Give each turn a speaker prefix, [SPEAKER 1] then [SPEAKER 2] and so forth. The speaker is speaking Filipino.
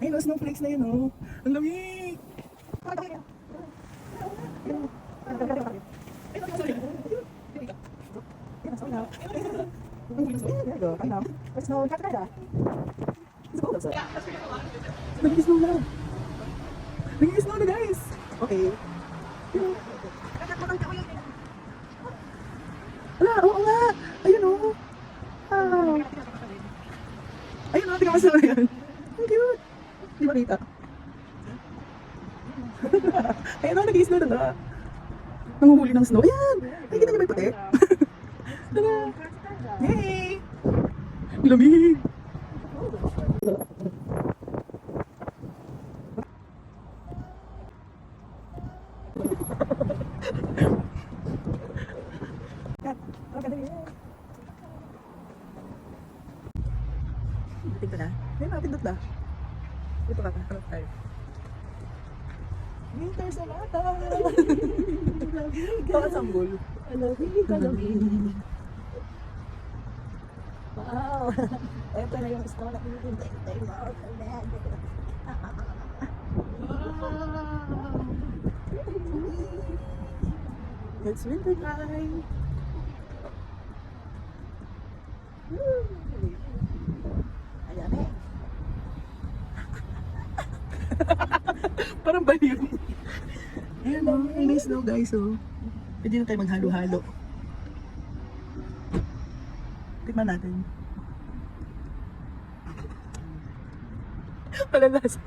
[SPEAKER 1] Ay, no, snowflakes na yun, oh. Ang lamig! Nag-snow na. Nag-snow na, guys. Okay. Wala, oo nga. Ayun, oh. Ah. Ayun, oh. Tingnan mo sa yan. Ang cute. Di ba kita? Ayun, oh. Nag-snow na na. Nanguhuli ng snow. Ayan. Ay, kita niyo ba yung puti? Tara. Yay! Lamig! Tingko na. May mapindot na. Ito ka. Ano tayo? Winter Sonata! Baka sanggol. Alamig. Wow! Ito na yung snow na pinitintay mo. It's winter time! Ayan eh. Parang baliw. Ayan o, may snow guys o. Pwede na tayo maghalo-halo. Tikman natin. Wala lasa.